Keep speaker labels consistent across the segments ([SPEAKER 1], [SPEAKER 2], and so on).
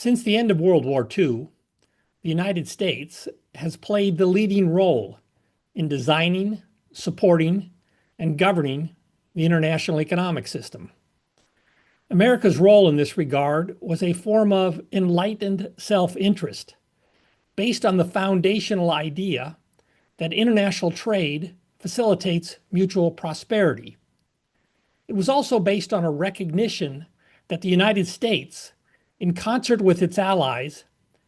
[SPEAKER 1] Since the end of World War II, the United States has played the leading role in designing, supporting, and governing the international economic system. America's role in this regard was a form of enlightened self-interest based on the foundational idea that international trade facilitates mutual prosperity. It was also based on a recognition that the United States, in concert with its allies,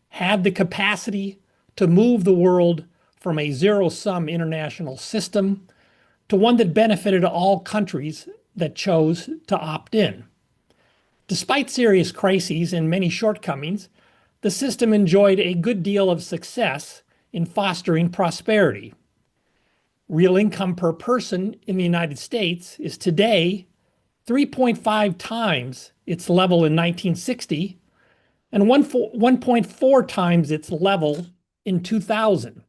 [SPEAKER 1] had the capacity to move the world from a zero-sum international system to one that benefited all countries that chose to opt in. Despite serious crises and many shortcomings, the system enjoyed a good deal of success in fostering prosperity. Real income per person in the United States is today 3.5 times its level in 1960 and 1.4 times its level in 2000.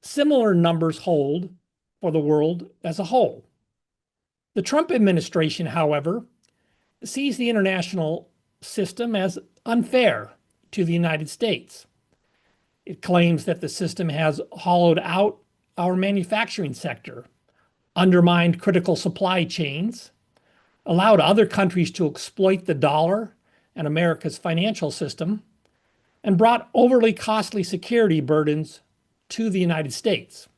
[SPEAKER 1] Similar numbers hold for the world as a whole. The Trump administration, however, sees the international system as unfair to the United States. It claims that the system has hollowed out our manufacturing sector, undermined critical supply chains, allowed other countries to exploit the dollar and America's financial system, and brought overly costly security burdens to the United States.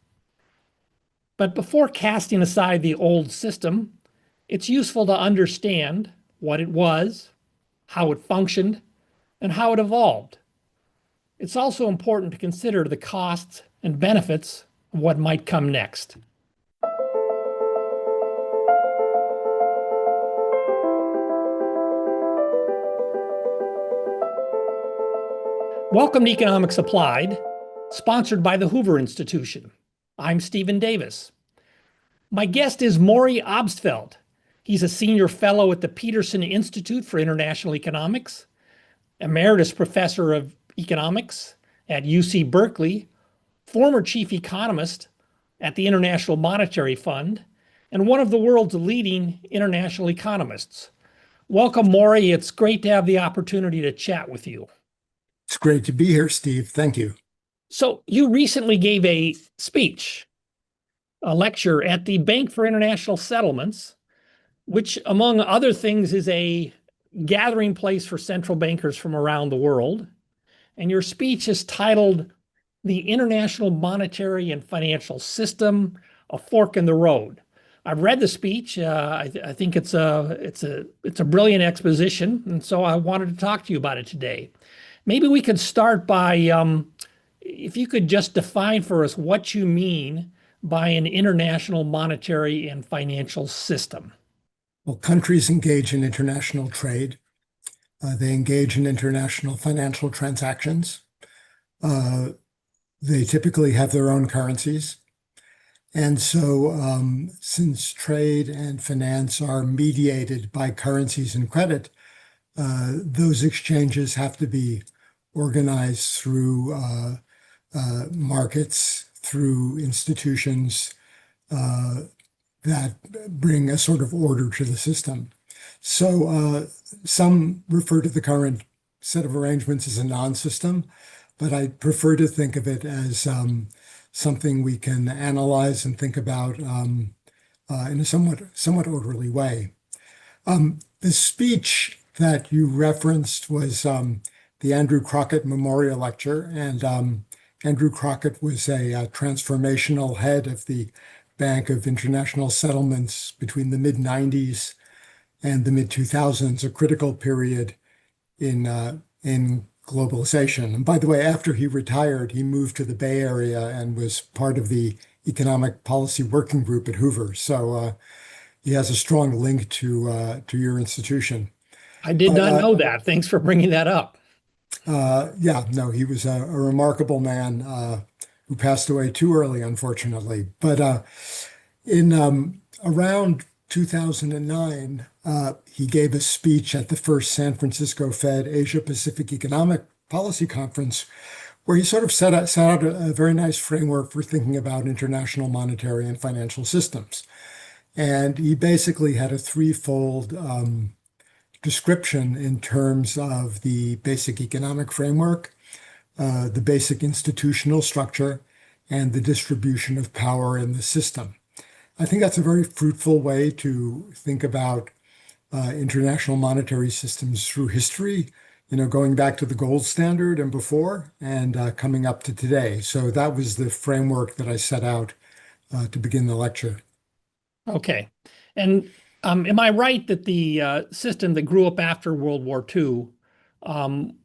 [SPEAKER 1] But before casting aside the old system, it's useful to understand what it was, how it functioned, and how it evolved. It's also important to consider the costs and benefits of what might come next. Welcome to Economics Applied, sponsored by the Hoover Institution. I'm Stephen Davis. My guest is Maury Obstfeld. He's a senior fellow at the Peterson Institute for International Economics, emeritus professor of economics at UC Berkeley, former chief economist at the International Monetary Fund, and one of the world's leading international economists. Welcome, Maury. It's great to have the opportunity to chat with you.
[SPEAKER 2] It's great to be here, Steve. Thank you.
[SPEAKER 1] So you recently gave a speech, a lecture at the Bank for International Settlements, which, among other things, is a gathering place for central bankers from around the world. And your speech is titled "The International Monetary and Financial System, a Fork in the Road." I've read the speech. I think it's a brilliant exposition, and so I wanted to talk to you about it today. Maybe we could start by, if you could just define for us what you mean by an international monetary and financial system.
[SPEAKER 2] Well, countries engage in international trade. They engage in international financial transactions. They typically have their own currencies. And so since trade and finance are mediated by currencies and credit, those exchanges have to be organized through markets, through institutions that bring a sort of order to the system. So some refer to the current set of arrangements as a non-system, but I prefer to think of it as something we can analyze and think about in a somewhat orderly way. The speech that you referenced was the Andrew Crockett Memorial Lecture, and Andrew Crockett was a transformational head of the Bank of International Settlements between the mid-90s and the mid-2000s, a critical period in globalization. And by the way, after he retired, he moved to the Bay Area and was part of the Economic Policy Working Group at Hoover. So he has a strong link to your institution.
[SPEAKER 1] I did not know that. Thanks for bringing that up.
[SPEAKER 2] Yeah, no, he was a remarkable man who passed away too early, unfortunately. But in around 2009, he gave a speech at the first San Francisco Fed Asia Pacific Economic Policy Conference, where he sort of set out a very nice framework for thinking about international monetary and financial systems. And he basically had a threefold description in terms of the basic economic framework, the basic institutional structure, and the distribution of power in the system. I think that's a very fruitful way to think about international monetary systems through history, going back to the gold standard and before, and coming up to today. So that was the framework that I set out to begin the lecture.
[SPEAKER 1] Okay. And am I right that the system that grew up after World War II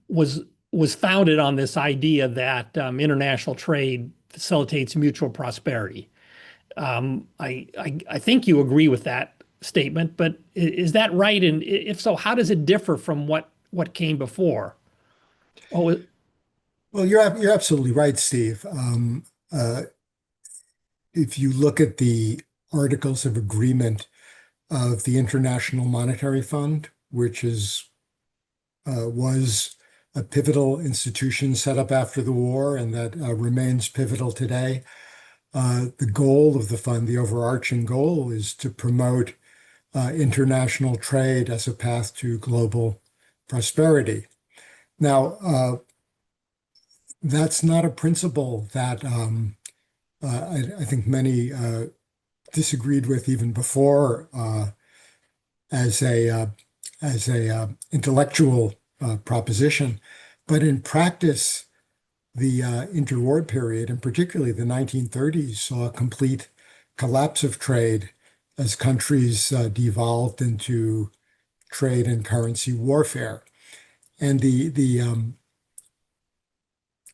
[SPEAKER 1] was founded on this idea that international trade facilitates mutual prosperity? I think you agree with that statement, but is that right? And if so, how does it differ from what came before? Oh,
[SPEAKER 2] Well, you're absolutely right, Steve. If you look at the Articles of Agreement of the International Monetary Fund, which was a pivotal institution set up after the war and that remains pivotal today. The goal of the fund, the overarching goal, is to promote international trade as a path to global prosperity. Now, that's not a principle that I think many disagreed with even before as a intellectual proposition, but in practice, the interwar period, and particularly the 1930s, saw a complete collapse of trade as countries devolved into trade and currency warfare. And the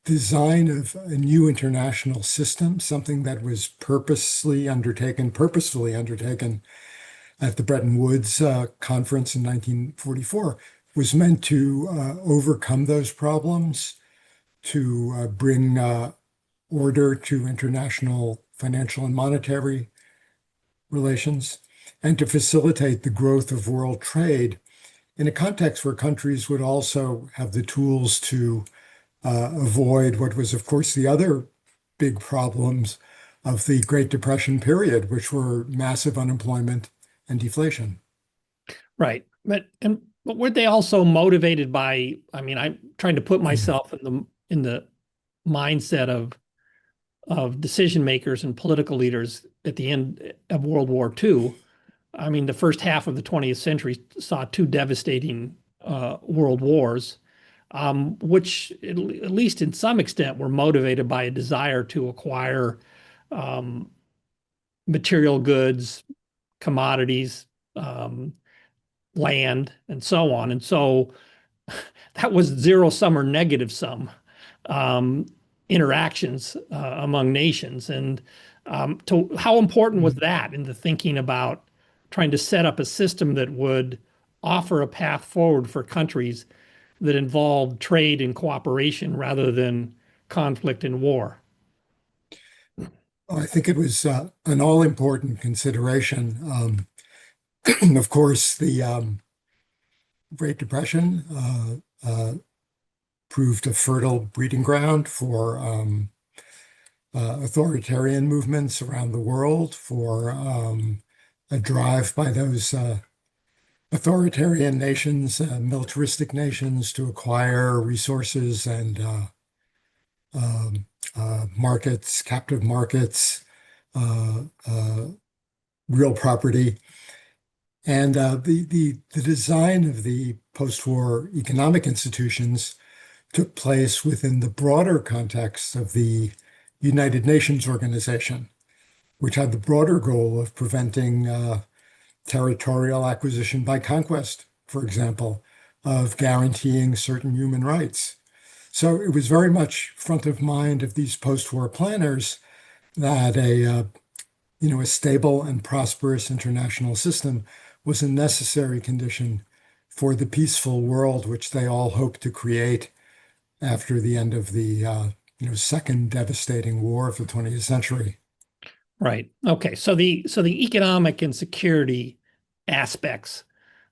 [SPEAKER 2] design of a new international system, something that was purposefully undertaken at the Bretton Woods conference in 1944, was meant to overcome those problems, to bring order to international financial and monetary relations, and to facilitate the growth of world trade in a context where countries would also have the tools to avoid what was, of course, the other big problems of the Great Depression period, which were massive unemployment and deflation.
[SPEAKER 1] right. But were they also motivated by, I mean, I'm trying to put myself in the mindset of decision makers and political leaders at the end of World War II. I mean, the first half of the 20th century saw two devastating world wars, which, at least in some extent, were motivated by a desire to acquire material goods, commodities, land, and so on. And so that was zero sum or negative sum interactions among nations. And how important was that in the thinking about trying to set up a system that would offer a path forward for countries that involved trade and cooperation rather than conflict and war?
[SPEAKER 2] I think it was an all-important consideration. Of course, the Great Depression proved a fertile breeding ground for authoritarian movements around the world, for a drive by those authoritarian nations, militaristic nations, to acquire resources and markets, captive markets, real property. And the design of the post-war economic institutions took place within the broader context of the United Nations organization, which had the broader goal of preventing territorial acquisition by conquest, for example, of guaranteeing certain human rights. So it was very much front of mind of these post-war planners that a stable and prosperous international system was a necessary condition for the peaceful world which they all hoped to create after the end of the second devastating war of the 20th century.
[SPEAKER 1] Right. Okay. So the economic and security aspects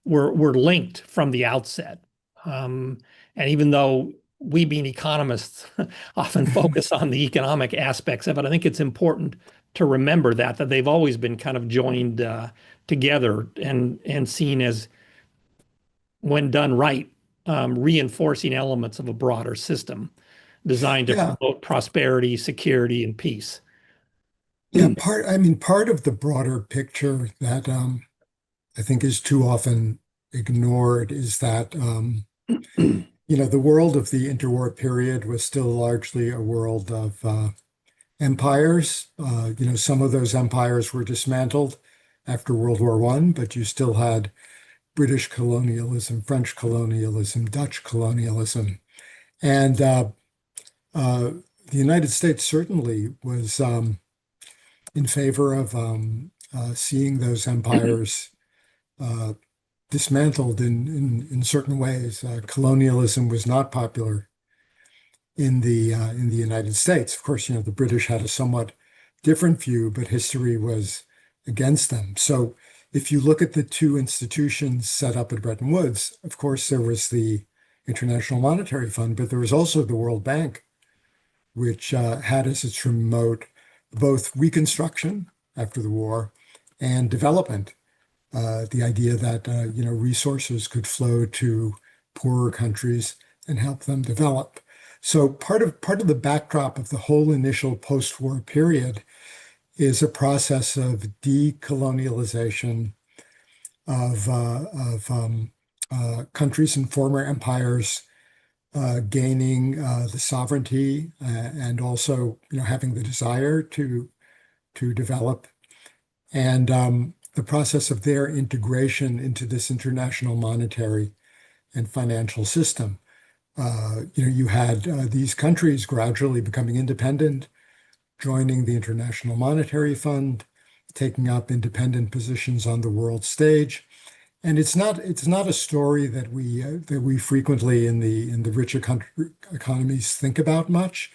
[SPEAKER 1] were linked from the outset. And even though we being economists often focus on the economic aspects of it, I think it's important to remember that they've always been kind of joined together and seen as when done right, reinforcing elements of a broader system designed to
[SPEAKER 2] Yeah,
[SPEAKER 1] promote prosperity, security, and peace.
[SPEAKER 2] yeah. Part of the broader picture that I think is too often ignored is that the world of the interwar period was still largely a world of empires. Some of those empires were dismantled after World War I, but you still had British colonialism, French colonialism, Dutch colonialism. And uh, the United States certainly was in favor of seeing those empires uh, dismantled in certain ways. Colonialism was not popular in the United States. Of course, the British had a somewhat different view, but history was against them. So if you look at the two institutions set up at Bretton Woods, of course, there was the International Monetary Fund, but there was also the World Bank, which had as its remote both reconstruction after the war and development. The idea that resources could flow to poorer countries and help them develop. So part of the backdrop of the whole initial post-war period is a process of decolonialization of countries and former empires gaining the sovereignty and also having the desire to develop, and the process of their integration into this international monetary and financial system. You had these countries gradually becoming independent, joining the International Monetary Fund, taking up independent positions on the world stage. And it's not a story that we frequently in the richer economies think about much.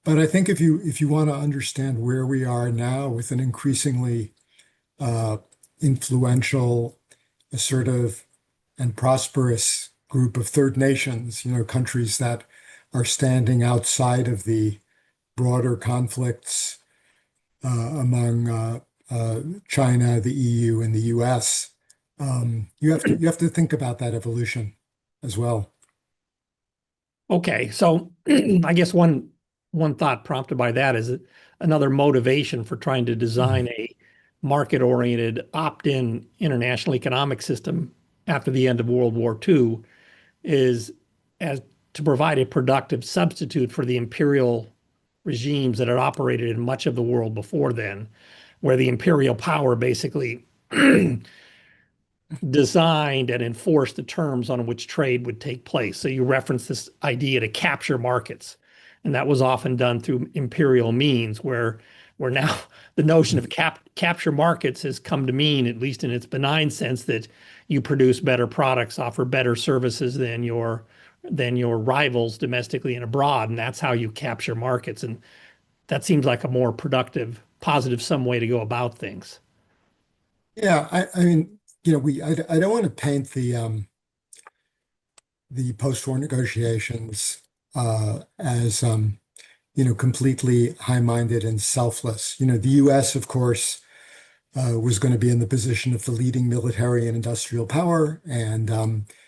[SPEAKER 2] But I think if you want to understand where we are now with an increasingly uh, influential, assertive, and prosperous group of third nations, countries that are standing outside of the broader conflicts among China, the EU, and the US. You have to think about that evolution as well.
[SPEAKER 1] Okay, so I guess one thought prompted by that is that another motivation for trying to design a market-oriented opt-in international economic system after the end of World War II is as to provide a productive substitute for the imperial regimes that had operated in much of the world before then, where the imperial power basically designed and enforced the terms on which trade would take place. So you reference this idea to capture markets, and that was often done through imperial means, where now the notion of capture markets has come to mean, at least in its benign sense, that you produce better products, offer better services than your rivals domestically and abroad, and that's how you capture markets. And that seems like a more productive, positive, some way to go about things.
[SPEAKER 2] Yeah, I mean, I don't want to paint the post-war negotiations as completely high-minded and selfless. The U.S., of course, was going to be in the position of the leading military and industrial power, and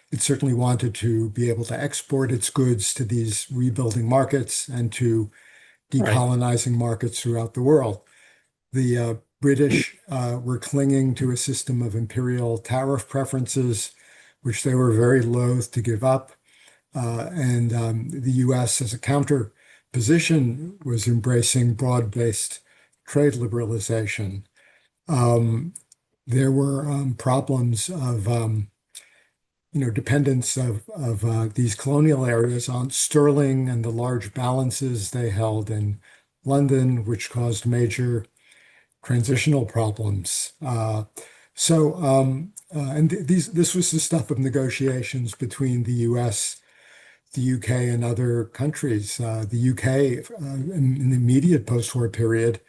[SPEAKER 2] it certainly wanted to be able to export its goods to these rebuilding markets and to
[SPEAKER 1] Right.
[SPEAKER 2] decolonizing markets throughout the world. The British were clinging to a system of imperial tariff preferences, which they were very loath to give up. And the US, as a counter position, was embracing broad-based trade liberalization. Um, there were problems of dependence of these colonial areas on sterling and the large balances they held in London, which caused major transitional problems. And this was the stuff of negotiations between the U.S., the UK, and other countries. The UK, in the immediate post-war period,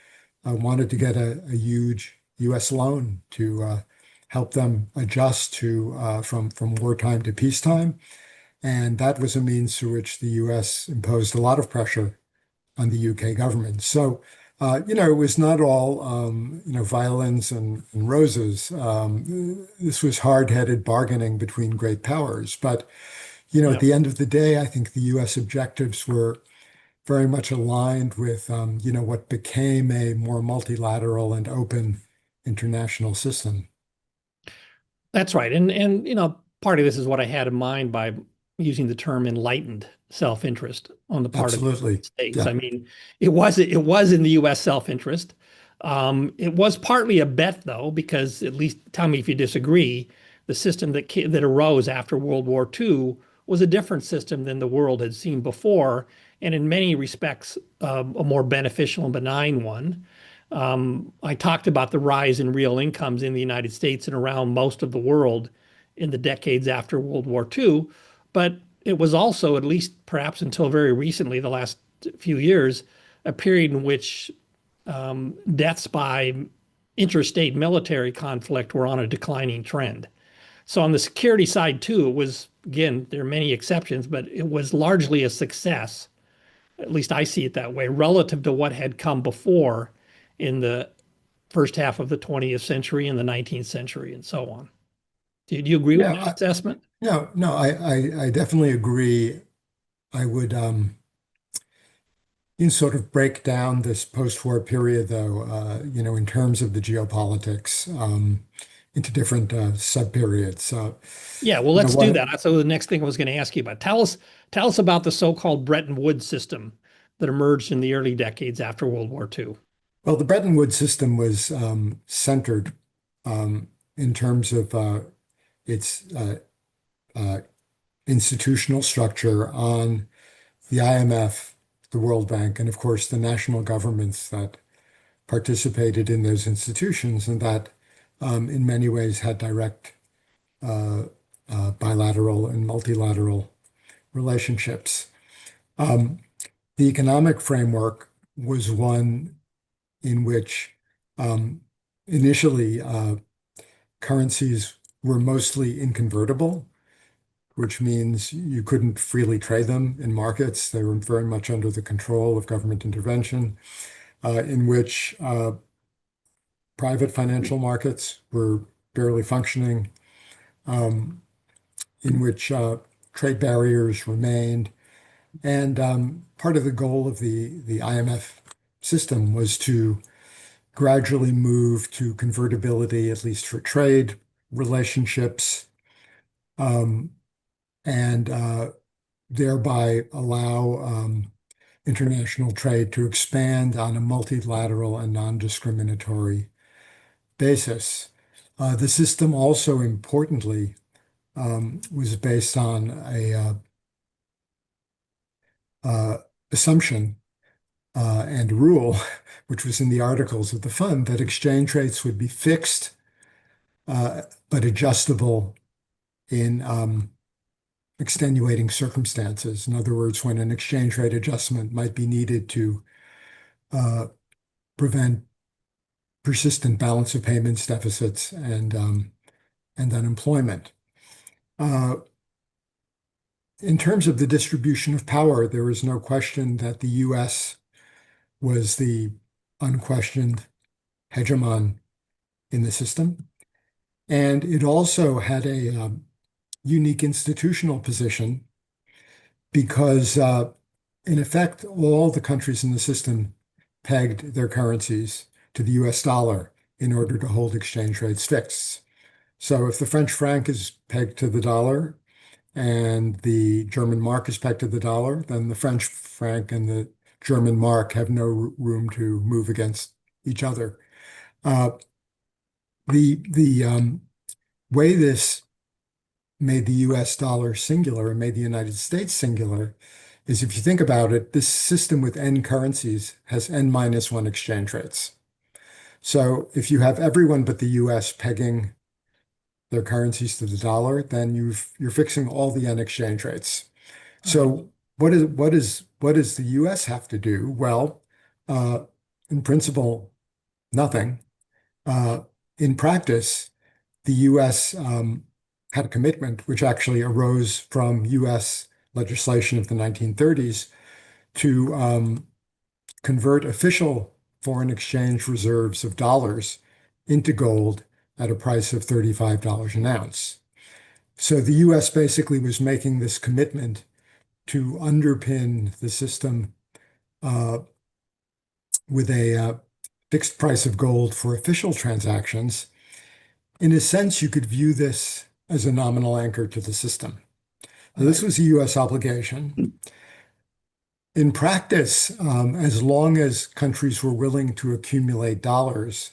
[SPEAKER 2] wanted to get a huge U.S. loan to help them adjust to from wartime to peacetime, and that was a means through which the U.S. imposed a lot of pressure on the UK government. So It was not all, violins and roses. This was hard-headed bargaining between great powers. But, at
[SPEAKER 1] Yeah,
[SPEAKER 2] the end of the day, I think the U.S. objectives were very much aligned with, what became a more multilateral and open international system.
[SPEAKER 1] that's right. And part of this is what I had in mind by using the term enlightened self-interest on the part of the United
[SPEAKER 2] Absolutely.
[SPEAKER 1] States.
[SPEAKER 2] Yeah.
[SPEAKER 1] I mean, it was in the U.S. self-interest. It was partly a bet, though, because at least tell me if you disagree, the system that arose after World War II was a different system than the world had seen before, and in many respects, a more beneficial and benign one. I talked about the rise in real incomes in the United States and around most of the world in the decades after World War II, but it was also, at least perhaps until very recently, the last few years, a period in which deaths by interstate military conflict were on a declining trend. So on the security side too, it was, again, there are many exceptions, but it was largely a success. At least I see it that way, relative to what had come before in the first half of the 20th century and the 19th century and so on. Do you agree with
[SPEAKER 2] Yeah.
[SPEAKER 1] that assessment?
[SPEAKER 2] No, no, I definitely agree. I would, sort of break down this post-war period, though, in terms of the geopolitics, into different sub-periods.
[SPEAKER 1] Yeah, well, let's do
[SPEAKER 2] What,
[SPEAKER 1] that. So the next thing I was going to ask you about, tell us about the so-called Bretton Woods system that emerged in the early decades after World War II.
[SPEAKER 2] well, the Bretton Woods system was centered in terms of its uh, institutional structure on the IMF, the World Bank, and of course the national governments that participated in those institutions, and that in many ways had direct uh, bilateral and multilateral relationships. Um, the economic framework was one in which um, initially currencies were mostly inconvertible, which means you couldn't freely trade them in markets. They were very much under the control of government intervention, in which private financial markets were barely functioning, um, in which trade barriers remained. And part of the goal of the IMF system was to gradually move to convertibility, at least for trade relationships, um, and thereby allow international trade to expand on a multilateral and non-discriminatory basis. The system also importantly was based on a assumption and rule, which was in the articles of the fund, that exchange rates would be fixed but adjustable in extenuating circumstances. In other words, when an exchange rate adjustment might be needed to uh, prevent persistent balance of payments deficits and unemployment. Uh, in terms of the distribution of power, there is no question that the U.S. was the unquestioned hegemon in the system. And it also had a unique institutional position because, in effect, all the countries in the system pegged their currencies to the US dollar in order to hold exchange rates fixed. So if the French franc is pegged to the dollar and the German mark is pegged to the dollar, then the French franc and the German mark have no room to move against each other. Uh, the way this made the US dollar singular and made the United States singular is, if you think about it, this system with n currencies has n minus one exchange rates. So if you have everyone but the US pegging their currencies to the dollar, then you're fixing all the n exchange rates. So what does the US have to do? Well, uh, in principle, nothing. Uh, in practice, the US had a commitment, which actually arose from US legislation of the 1930s, to convert official foreign exchange reserves of dollars into gold at a price of $35 an ounce. So the US basically was making this commitment to underpin the system with a fixed price of gold for official transactions. In a sense, you could view this as a nominal anchor to the system. Now, this was a US obligation. In practice, as long as countries were willing to accumulate dollars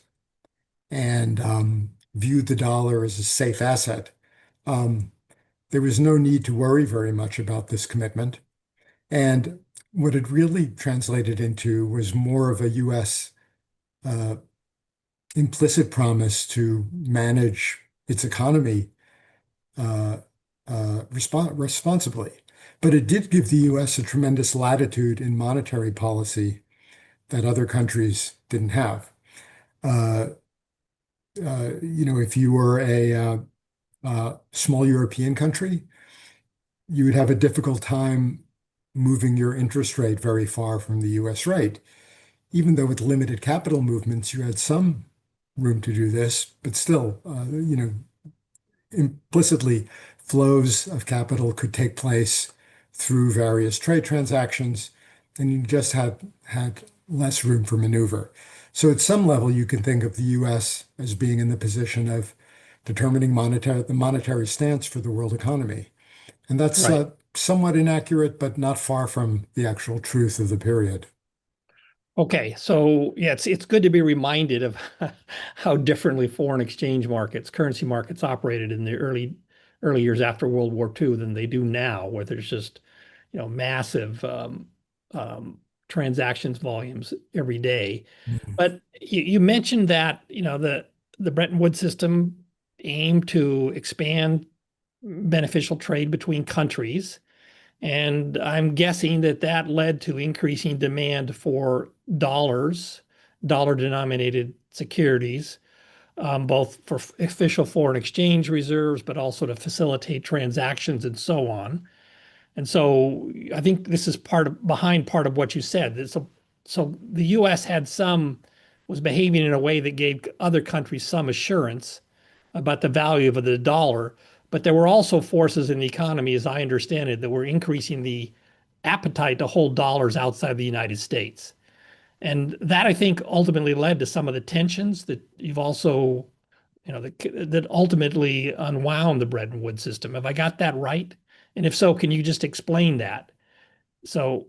[SPEAKER 2] and view the dollar as a safe asset, there was no need to worry very much about this commitment. And what it really translated into was more of a US implicit promise to manage its economy responsibly. But it did give the US a tremendous latitude in monetary policy that other countries didn't have. If you were a small European country, you would have a difficult time moving your interest rate very far from the US rate. Even though with limited capital movements, you had some room to do this, but still, implicitly, flows of capital could take place through various trade transactions, and you just had less room for maneuver. So at some level, you can think of the US as being in the position of determining the monetary stance for the world economy. And that's
[SPEAKER 1] Right.
[SPEAKER 2] somewhat inaccurate, but not far from the actual truth of the period.
[SPEAKER 1] Okay, so yeah, it's good to be reminded of how differently foreign exchange markets, currency markets operated in the early years after World War II than they do now, where there's just massive transactions volumes every day.
[SPEAKER 2] Mhm.
[SPEAKER 1] But you mentioned that the Bretton Woods system aimed to expand beneficial trade between countries. And I'm guessing that that led to increasing demand for dollar-denominated securities, both for official foreign exchange reserves, but also to facilitate transactions and so on. And so I think this is behind part of what you said. So the U.S. was behaving in a way that gave other countries some assurance about the value of the dollar. But there were also forces in the economy, as I understand it, that were increasing the appetite to hold dollars outside the United States. And that I think ultimately led to some of the tensions that you've also, that ultimately unwound the Bretton Woods system. Have I got that right? And if so, can you just explain that? So,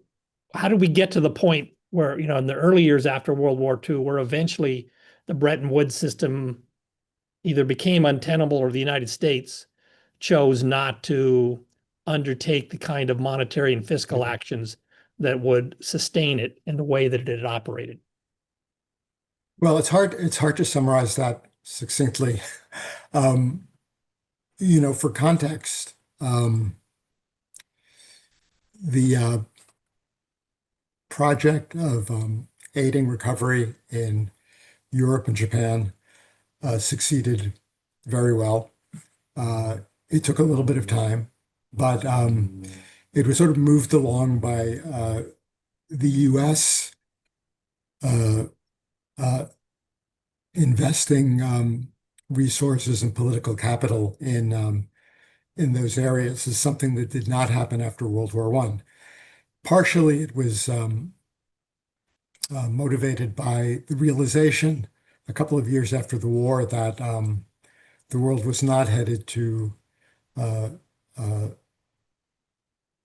[SPEAKER 1] how did we get to the point where, in the early years after World War II, where eventually the Bretton Woods system either became untenable or the United States chose not to undertake the kind of monetary and fiscal actions that would sustain it in the way that it had operated?
[SPEAKER 2] Well, it's hard to summarize that succinctly. Um, for context, the project of aiding recovery in Europe and Japan succeeded very well. It took a little bit of time, but it was sort of moved along by the US uh, uh, investing resources and political capital in those areas is something that did not happen after World War I. Partially, it was motivated by the realization a couple of years after the war that the world was not headed to uh, uh,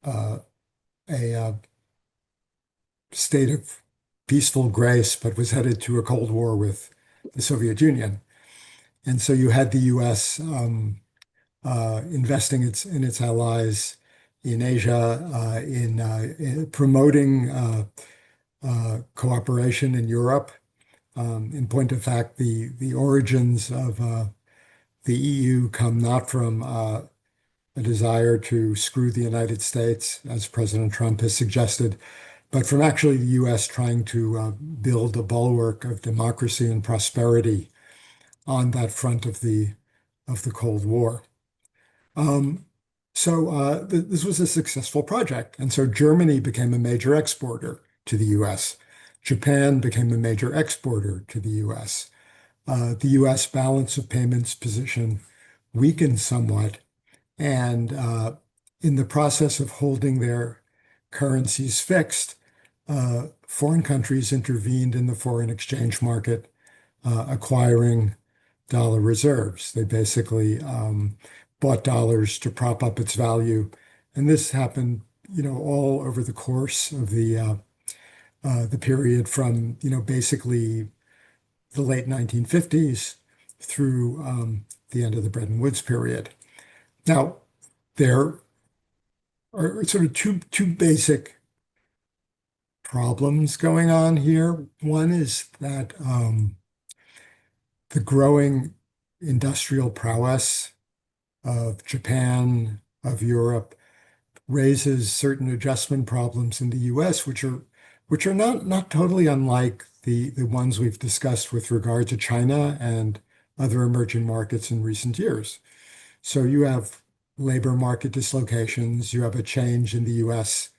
[SPEAKER 2] uh, a state of peaceful grace, but was headed to a Cold War with the Soviet Union. And so you had the US investing in its allies in Asia, in promoting cooperation in Europe. In point of fact, the origins of the EU come not from a desire to screw the United States, as President Trump has suggested, but from actually the US trying to build a bulwark of democracy and prosperity on that front of the Cold War. This was a successful project, and so Germany became a major exporter to the US. Japan became a major exporter to the US. The US balance of payments position weakened somewhat, and in the process of holding their currencies fixed, foreign countries intervened in the foreign exchange market, acquiring dollar reserves. They basically bought dollars to prop up its value, and this happened, all over the course of the period from, basically the late 1950s through the end of the Bretton Woods period. Now, there are sort of two basic problems going on here. One is that the growing industrial prowess of Japan, of Europe, raises certain adjustment problems in the US, which are not totally unlike the ones we've discussed with regard to China and other emerging markets in recent years. So you have labor market dislocations, you have a change in the US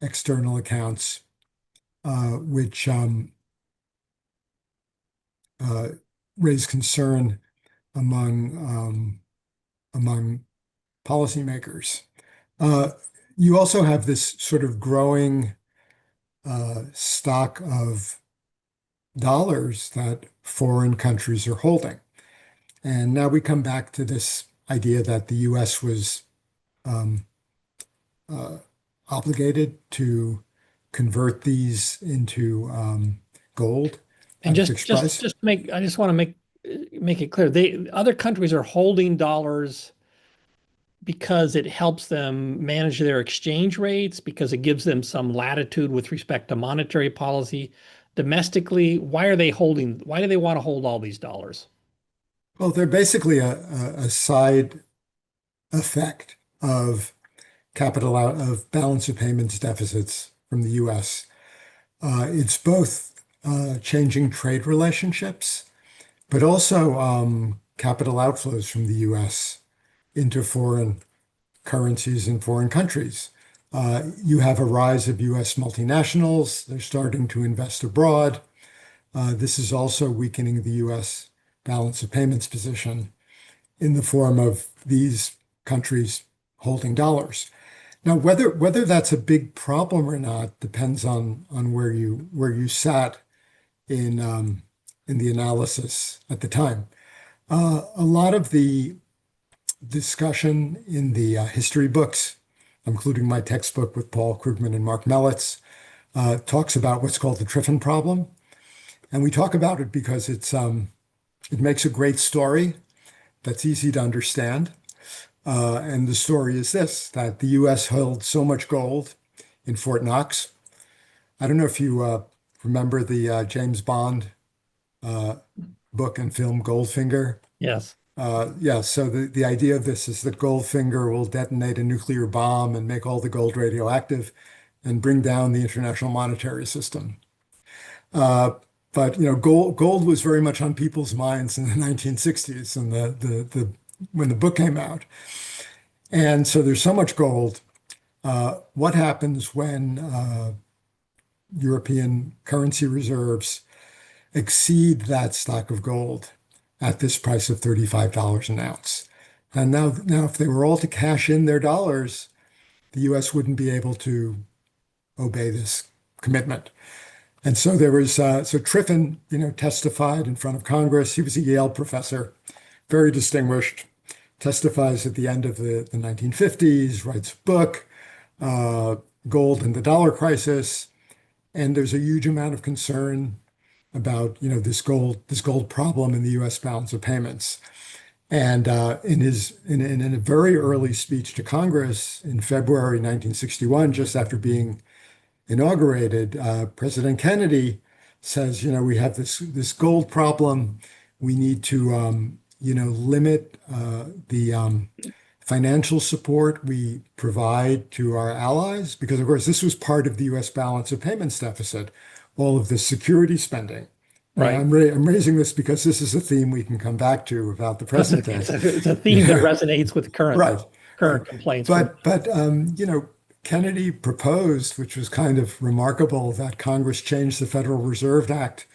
[SPEAKER 2] external accounts, which raise concern among policymakers. You also have this sort of growing stock of dollars that foreign countries are holding. And now we come back to this idea that the US was obligated to convert these into gold
[SPEAKER 1] And
[SPEAKER 2] at a fixed price.
[SPEAKER 1] I just want to make it clear. Other countries are holding dollars because it helps them manage their exchange rates, because it gives them some latitude with respect to monetary policy. Domestically, why do they want to hold all these dollars?
[SPEAKER 2] Well, they're basically a side effect of of balance of payments deficits from the US. It's both changing trade relationships, but also capital outflows from the US into foreign currencies in foreign countries. You have a rise of US multinationals. They're starting to invest abroad. This is also weakening the US balance of payments position in the form of these countries holding dollars. Now, whether that's a big problem or not depends on where you sat in the analysis at the time. A lot of the discussion in the history books, including my textbook with Paul Krugman and Mark Melitz, talks about what's called the Triffin problem, and we talk about it because it makes a great story that's easy to understand. And the story is this, that the US held so much gold in Fort Knox. I don't know if you remember the James Bond book and film Goldfinger.
[SPEAKER 1] Yes.
[SPEAKER 2] Yeah, so the idea of this is that Goldfinger will detonate a nuclear bomb and make all the gold radioactive and bring down the international monetary system. But gold was very much on people's minds in the 1960s and when the book came out. And so there's so much gold. What happens when European currency reserves exceed that stock of gold at this price of $35 an ounce? And now if they were all to cash in their dollars, the US wouldn't be able to obey this commitment. And so Triffin, testified in front of Congress. He was a Yale professor, very distinguished, testifies at the end of the 1950s, writes a book, Gold and the Dollar Crisis. And there's a huge amount of concern about, this gold problem in the US balance of payments. And in a very early speech to Congress in February 1961, just after being inaugurated, President Kennedy says, we have this gold problem. We need to, limit the financial support we provide to our allies, because of course this was part of the U.S. balance of payments deficit, all of the security spending.
[SPEAKER 1] Right.
[SPEAKER 2] I'm raising this because this is a theme we can come back to about the present day.
[SPEAKER 1] It's a theme that resonates with current
[SPEAKER 2] Right.
[SPEAKER 1] current complaints.
[SPEAKER 2] But Kennedy proposed, which was kind of remarkable, that Congress changed the Federal Reserve Act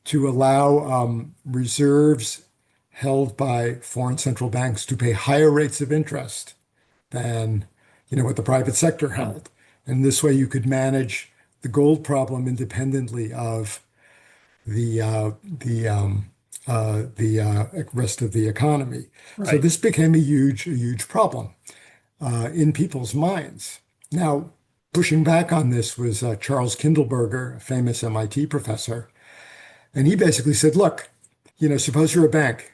[SPEAKER 2] to allow reserves held by foreign central banks to pay higher rates of interest than, what the private sector held. And this way you could manage the gold problem independently of the rest of the economy. So
[SPEAKER 1] Right.
[SPEAKER 2] this became a huge problem in people's minds. Now, pushing back on this was Charles Kindleberger, a famous MIT professor, and he basically said, "Look, suppose you're a bank,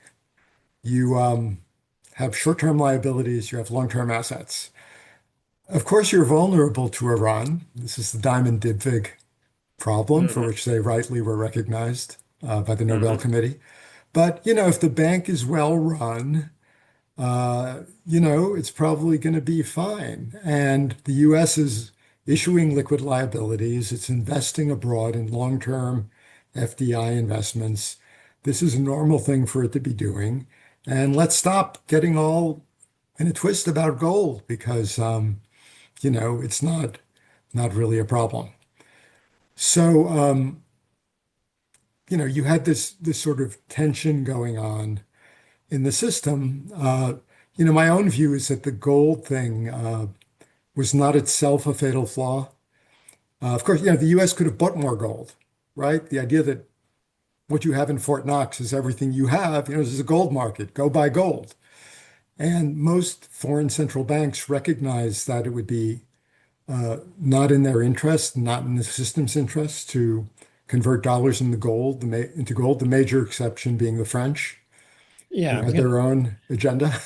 [SPEAKER 2] you have short-term liabilities, you have long-term assets. Of course, you're vulnerable to Iran. This is the Diamond-Dybvig problem, for
[SPEAKER 1] Mhm.
[SPEAKER 2] which they rightly were recognized by the Nobel
[SPEAKER 1] Mhm.
[SPEAKER 2] Committee. But, if the bank is well run, it's probably going to be fine. And the US is issuing liquid liabilities, it's investing abroad in long-term FDI investments. This is a normal thing for it to be doing. And let's stop getting all in a twist about gold because, it's not really a problem." So, you had this sort of tension going on in the system. My own view is that the gold thing was not itself a fatal flaw. Of course, the U.S. could have bought more gold, right? The idea that what you have in Fort Knox is everything you have, this is a gold market, go buy gold. And most foreign central banks recognize that it would be not in their interest, not in the system's interest to convert dollars into gold, the major exception being the French,
[SPEAKER 1] Yeah,
[SPEAKER 2] who
[SPEAKER 1] I was
[SPEAKER 2] had
[SPEAKER 1] gonna.
[SPEAKER 2] their own agenda.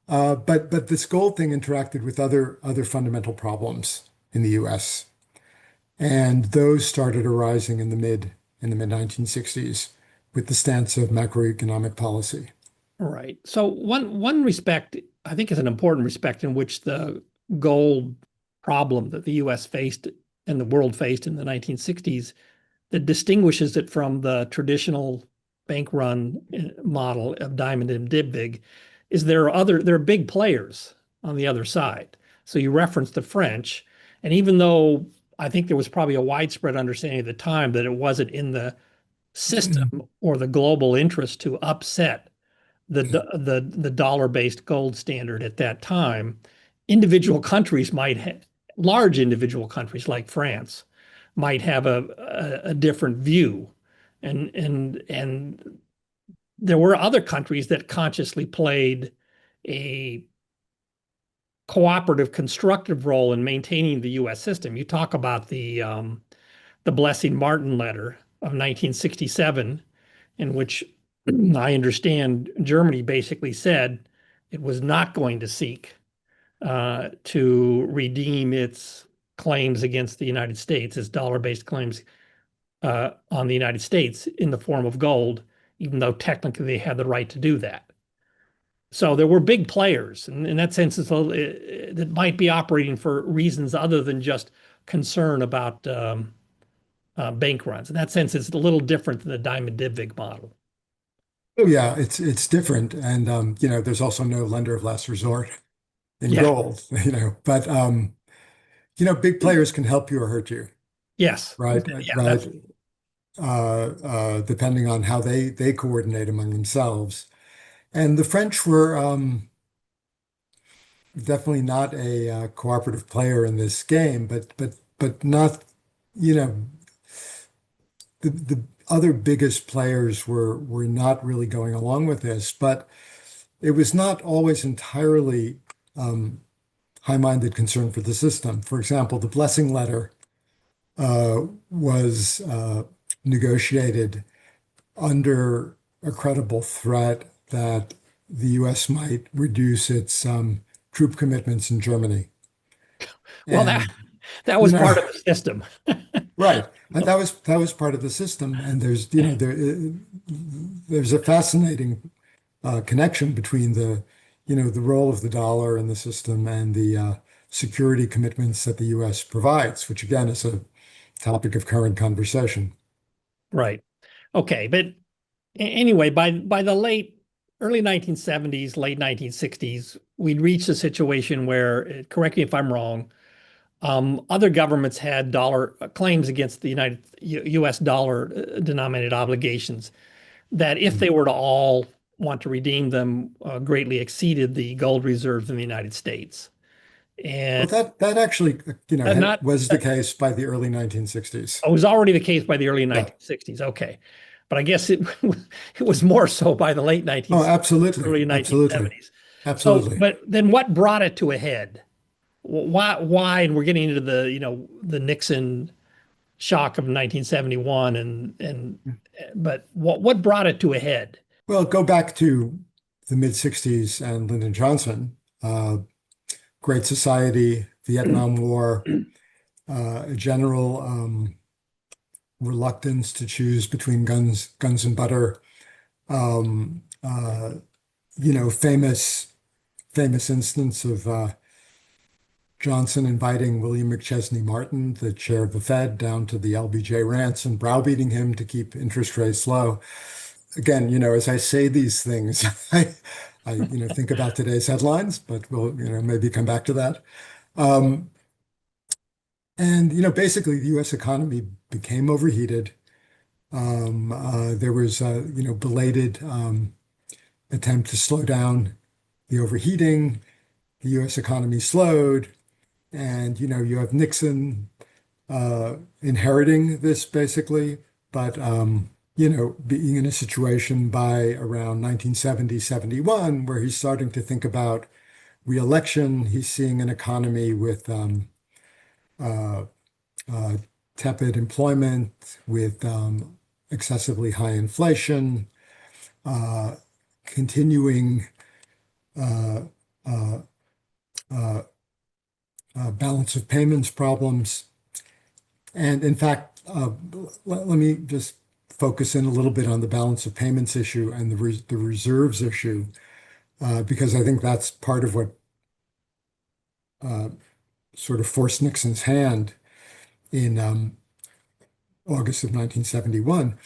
[SPEAKER 2] But this gold thing interacted with other fundamental problems in the U.S. And those started arising in the mid 1960s with the stance of macroeconomic policy.
[SPEAKER 1] Right. So one respect, I think, is an important respect in which the gold problem that the U.S. faced and the world faced in the 1960s that distinguishes it from the traditional bank run model of Diamond and Dybvig is there are big players on the other side. So you referenced the French, and even though I think there was probably a widespread understanding at the time that it wasn't in the system or the global interest to upset the dollar-based gold standard at that time, individual countries might have, large individual countries like France might have a different view. And there were other countries that consciously played a cooperative, constructive role in maintaining the U.S. system. You talk about the Blessing-Martin letter of 1967, in which I understand Germany basically said it was not going to seek to redeem its claims against the United States, its dollar-based claims on the United States in the form of gold, even though technically they had the right to do that. So there were big players, and in that sense, that might be operating for reasons other than just concern about bank runs. In that sense, it's a little different than the Diamond Dybvig model.
[SPEAKER 2] Oh yeah, it's different, and there's also no lender of last resort in
[SPEAKER 1] Yeah.
[SPEAKER 2] gold, But big players can help you or hurt you,
[SPEAKER 1] Yes.
[SPEAKER 2] right?
[SPEAKER 1] Yeah.
[SPEAKER 2] Right. Depending on how they coordinate among themselves. And the French were definitely not a cooperative player in this game, but not, you know, the other biggest players were not really going along with this, but it was not always entirely high-minded concern for the system. For example, the Blessing Letter was negotiated under a credible threat that the U.S. might reduce its troop commitments in Germany.
[SPEAKER 1] Well, that
[SPEAKER 2] And,
[SPEAKER 1] that
[SPEAKER 2] you
[SPEAKER 1] was
[SPEAKER 2] know,
[SPEAKER 1] part of the system.
[SPEAKER 2] right. And that was part of the system. And there's a fascinating connection between the role of the dollar in the system and the security commitments that the U.S. provides, which again is a topic of current conversation.
[SPEAKER 1] Right. Okay. But anyway, by the late early 1970s, late 1960s, we'd reached a situation where, correct me if I'm wrong, other governments had dollar claims against the U.S. dollar denominated obligations that, if they were to all want to redeem them, greatly exceeded the gold reserves in the United States.
[SPEAKER 2] Well,
[SPEAKER 1] And
[SPEAKER 2] that actually,
[SPEAKER 1] not
[SPEAKER 2] was the case by the early 1960s.
[SPEAKER 1] it was already the case by the early
[SPEAKER 2] Yeah.
[SPEAKER 1] 1960s. Okay. But I guess it was more so by the late
[SPEAKER 2] Oh,
[SPEAKER 1] 1960s,
[SPEAKER 2] absolutely.
[SPEAKER 1] early
[SPEAKER 2] Absolutely.
[SPEAKER 1] 1970s. So,
[SPEAKER 2] Absolutely.
[SPEAKER 1] but then what brought it to a head? Why, and we're getting into the Nixon shock of 1971 but what brought it to a head?
[SPEAKER 2] Well, go back to the mid 60s and Lyndon Johnson, Great Society, Vietnam War, a general reluctance to choose between guns and butter. Um, uh, famous instance of Johnson inviting William McChesney Martin, the chair of the Fed, down to the LBJ Ranch and browbeating him to keep interest rates low. Again, as I say these things, I think about today's headlines, but we'll, maybe come back to that. Um, and, basically the US economy became overheated. There was belated attempt to slow down the overheating. The US economy slowed. And, you have Nixon inheriting this basically, but, being in a situation by around 1970, 71, where he's starting to think about reelection. He's seeing an economy with uh, uh, tepid employment, with excessively high inflation, uh, continuing uh, uh, uh, balance of payments problems. And in fact, let me just focus in a little bit on the balance of payments issue and the reserves issue, because I think that's part of what sort of forced Nixon's hand in August of 1971.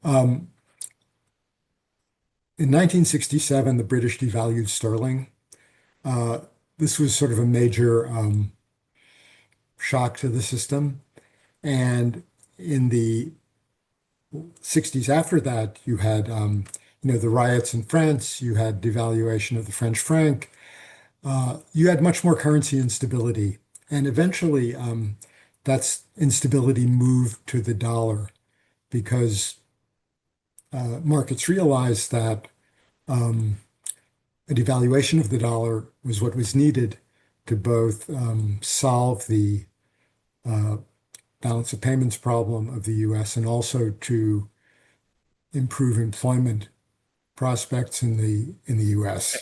[SPEAKER 2] Um, in 1967, the British devalued sterling. Uh, this was sort of a major shock to the system. And in the 60s after that, you had the riots in France, you had devaluation of the French franc, you had much more currency instability. And eventually, that's instability moved to the dollar because markets realized that a devaluation of the dollar was what was needed to both solve the uh, balance of payments problem of the US and also to improve employment prospects in the US.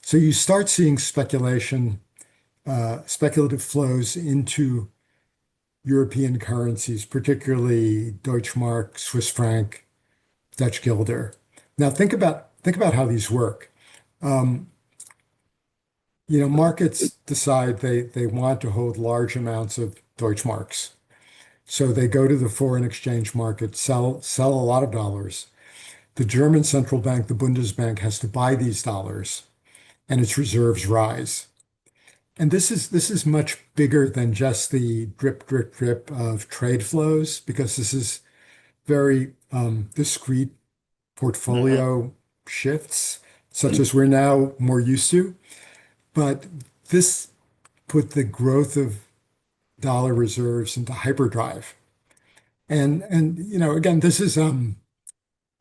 [SPEAKER 2] So you start seeing speculative flows into European currencies, particularly Deutschmark, Swiss franc, Dutch guilder. Now think about how these work. Um, Markets decide they want to hold large amounts of Deutschmarks. So they go to the foreign exchange market, sell a lot of dollars. The German central bank, the Bundesbank, has to buy these dollars, and its reserves rise. And this is much bigger than just the drip, drip, drip of trade flows, because this is very discrete
[SPEAKER 1] Mhm.
[SPEAKER 2] portfolio shifts, such as we're now more used to. But this put the growth of dollar reserves into hyperdrive. And again, this is an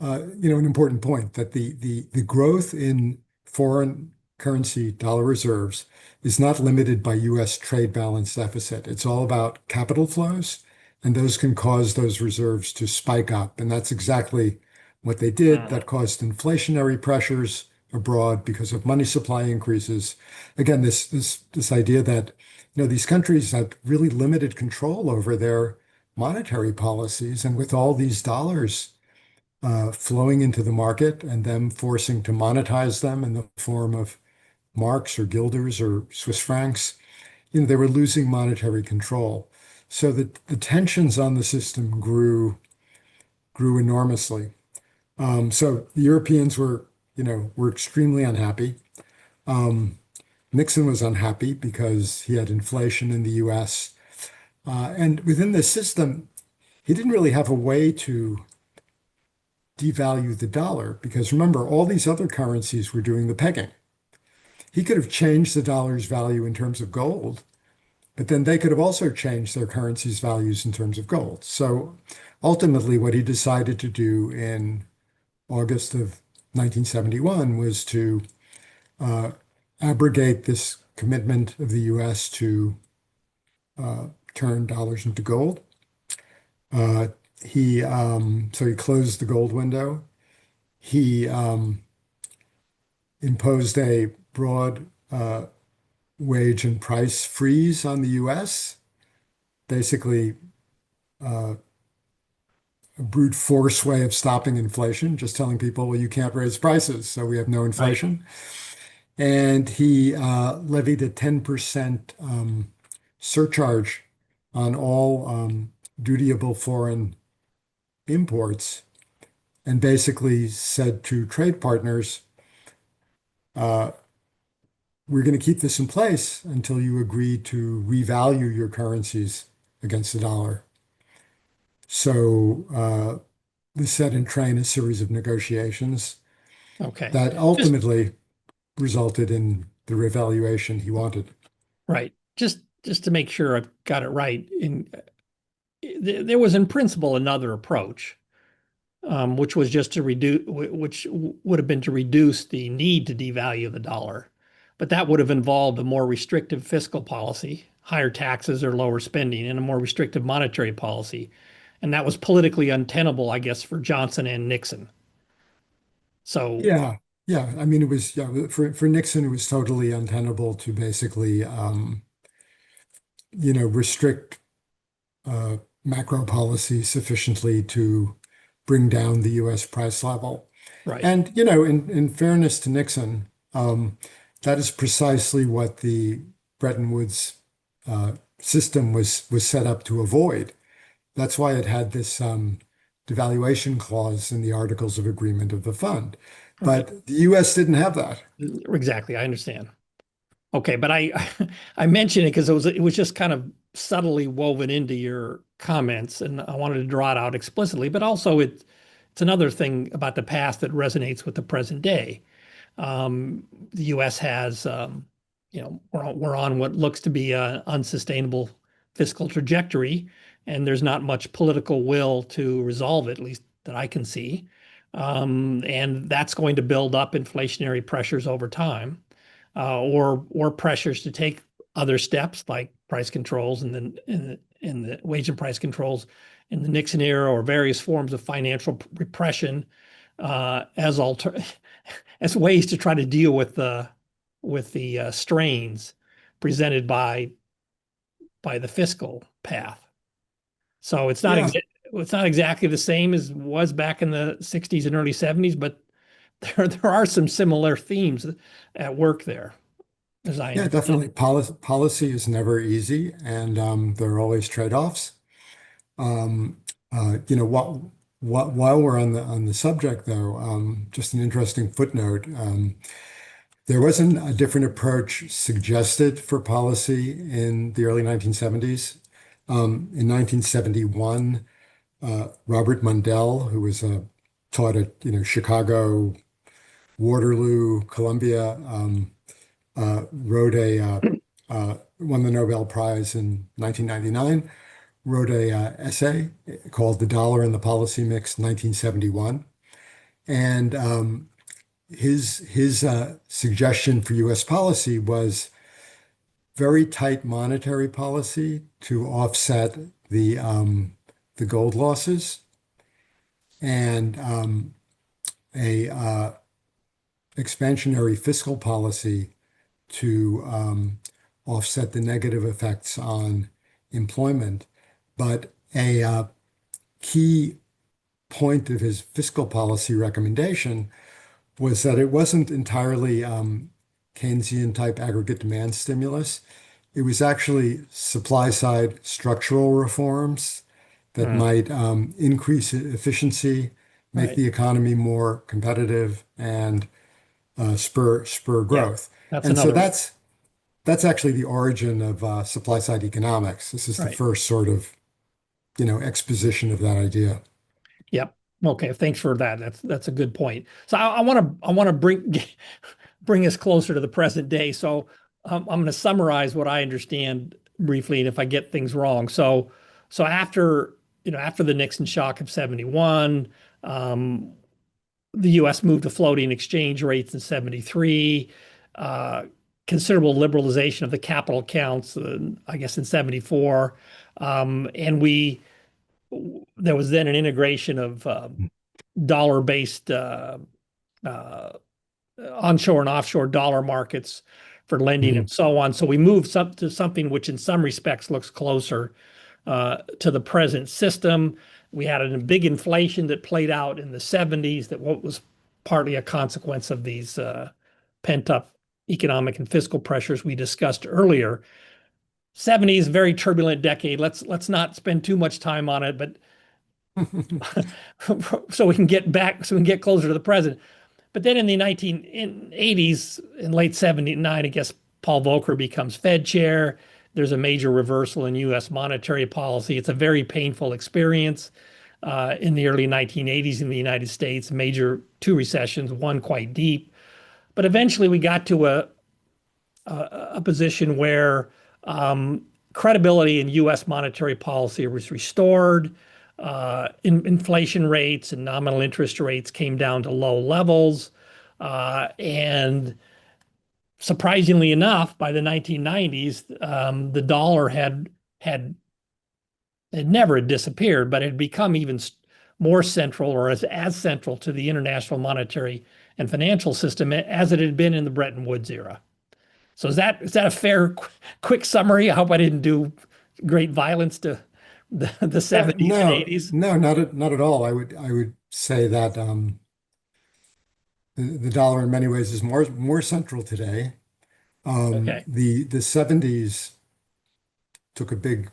[SPEAKER 2] important point that the growth in foreign currency dollar reserves is not limited by U.S. trade balance deficit. It's all about capital flows, and those can cause those reserves to spike up. And that's exactly what they did.
[SPEAKER 1] Mhm.
[SPEAKER 2] That caused inflationary pressures abroad because of money supply increases. Again, this idea that these countries had really limited control over their monetary policies, and with all these dollars flowing into the market and them forcing to monetize them in the form of marks or guilders or Swiss francs, they were losing monetary control. So the tensions on the system grew enormously. So the Europeans were were extremely unhappy. Um, Nixon was unhappy because he had inflation in the US. And within the system, he didn't really have a way to devalue the dollar because remember, all these other currencies were doing the pegging. He could have changed the dollar's value in terms of gold, but then they could have also changed their currency's values in terms of gold. So ultimately, what he decided to do in August of 1971 was to uh, abrogate this commitment of the US to turn dollars into gold. Uh, so he closed the gold window. He imposed a broad wage and price freeze on the US, basically uh, a brute force way of stopping inflation, just telling people, well, you can't raise prices, so we have no
[SPEAKER 1] Right.
[SPEAKER 2] inflation. And he levied a 10% surcharge on all dutiable foreign imports and basically said to trade partners, uh, we're going to keep this in place until you agree to revalue your currencies against the dollar. So this set in train a series of negotiations
[SPEAKER 1] Okay.
[SPEAKER 2] that
[SPEAKER 1] Just
[SPEAKER 2] ultimately resulted in the revaluation he wanted.
[SPEAKER 1] right. Just to make sure I've got it right. There was in principle another approach, which was just to reduce, which would have been to reduce the need to devalue the dollar, but that would have involved a more restrictive fiscal policy, higher taxes or lower spending, and a more restrictive monetary policy, and that was politically untenable, I guess, for Johnson and Nixon. So,
[SPEAKER 2] Yeah, yeah. I mean, it was yeah for Nixon, it was totally untenable to basically restrict uh, macro policy sufficiently to bring down the U.S. price level.
[SPEAKER 1] right,
[SPEAKER 2] And in fairness to Nixon, that is precisely what the Bretton Woods system was set up to avoid. That's why it had this devaluation clause in the Articles of Agreement of the fund.
[SPEAKER 1] right,
[SPEAKER 2] But the U.S. didn't have that.
[SPEAKER 1] exactly. I understand. Okay, but I mentioned it because it was just kind of subtly woven into your comments, and I wanted to draw it out explicitly. But also, it's another thing about the past that resonates with the present day. The U.S. has, we're on what looks to be an unsustainable fiscal trajectory, and there's not much political will to resolve it, at least that I can see. And that's going to build up inflationary pressures over time, or pressures to take other steps like price controls and the wage and price controls in the Nixon era, or various forms of financial repression as alter as ways to try to deal with the strains presented by the fiscal path. So
[SPEAKER 2] Yeah,
[SPEAKER 1] it's not exactly the same as was back in the 60s and early 70s, but there are some similar themes at work there, as I
[SPEAKER 2] yeah,
[SPEAKER 1] understand.
[SPEAKER 2] definitely. Policy is never easy, and there are always trade-offs. Um, while we're on the subject, though, just an interesting footnote. There wasn't a different approach suggested for policy in the early 1970s. In 1971, Robert Mundell, who was taught at Chicago, Waterloo, Columbia, wrote won the Nobel Prize in 1999, wrote a essay called "The Dollar and the Policy Mix, 1971," and his suggestion for U.S. policy was very tight monetary policy to offset the gold losses and a expansionary fiscal policy to offset the negative effects on employment. But a key point of his fiscal policy recommendation was that it wasn't entirely Keynesian type aggregate demand stimulus. It was actually supply side structural reforms that
[SPEAKER 1] Mm,
[SPEAKER 2] might increase efficiency, make
[SPEAKER 1] right.
[SPEAKER 2] the economy more competitive, and spur
[SPEAKER 1] Yeah,
[SPEAKER 2] growth.
[SPEAKER 1] that's
[SPEAKER 2] And so
[SPEAKER 1] another one.
[SPEAKER 2] that's actually the origin of supply side economics. This is the
[SPEAKER 1] Right.
[SPEAKER 2] first sort of, exposition of that idea.
[SPEAKER 1] Yep. Okay. Thanks for that. That's a good point. So I want to bring us closer to the present day. So I'm going to summarize what I understand briefly, and if I get things wrong. So after the Nixon shock of 71, um, the U.S. moved to floating exchange rates in 73. Uh, Considerable liberalization of the capital accounts, I guess, in 74. And there was then an integration of dollar-based uh, onshore and offshore dollar markets for lending
[SPEAKER 2] Mhm.
[SPEAKER 1] and so on. So we moved up to something which in some respects looks closer to the present system. We had a big inflation that played out in the 70s that what was partly a consequence of these pent up economic and fiscal pressures we discussed earlier. 70s, very turbulent decade. Let's not spend too much time on it, but so we can get closer to the present. But then in the 1980s, in late 79, I guess Paul Volcker becomes Fed chair. There's a major reversal in US monetary policy. It's a very painful experience in the early 1980s in the United States, major two recessions, one quite deep. But eventually we got to a position where credibility in US monetary policy was restored. Inflation rates and nominal interest rates came down to low levels. And surprisingly enough, by the 1990s, the dollar had it never had disappeared, but it had become even more central or as central to the international monetary and financial system as it had been in the Bretton Woods era. So is that a fair, quick summary? I hope I didn't do great violence to the
[SPEAKER 2] Yeah,
[SPEAKER 1] 70s and
[SPEAKER 2] no,
[SPEAKER 1] 80s.
[SPEAKER 2] no, not at all. I would say that the dollar in many ways is more central today.
[SPEAKER 1] Okay.
[SPEAKER 2] The 70s took a big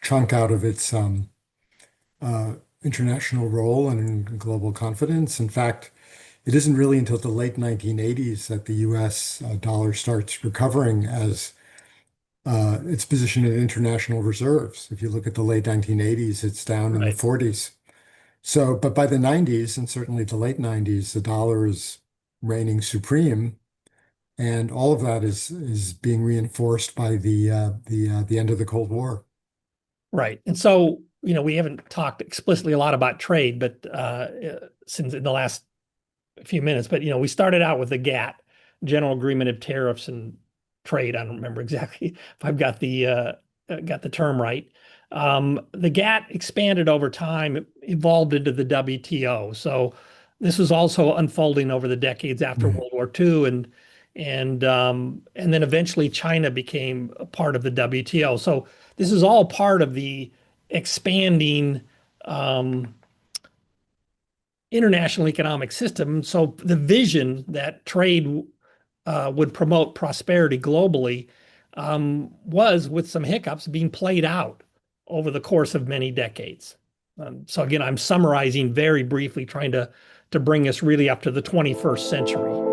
[SPEAKER 2] chunk out of its uh, international role and in global confidence. In fact, it isn't really until the late 1980s that the US dollar starts recovering as its position in international reserves. If you look at the late 1980s, it's down in the
[SPEAKER 1] Right.
[SPEAKER 2] 40s. So, but by the 90s and certainly the late 90s, the dollar is reigning supreme, and all of that is being reinforced by the end of the Cold War.
[SPEAKER 1] Right. And so, we haven't talked explicitly a lot about trade, but since in the last few minutes, but we started out with the GATT, General Agreement of Tariffs and Trade. I don't remember exactly if I've got the term right. The GATT expanded over time, evolved into the WTO. So this was also unfolding over the decades after
[SPEAKER 2] Mhm.
[SPEAKER 1] World War II, and then eventually China became a part of the WTO. So this is all part of the expanding um, international economic system. So the vision that trade would promote prosperity globally was, with some hiccups, being played out over the course of many decades. So again, I'm summarizing very briefly, trying to bring us really up to the 21st century.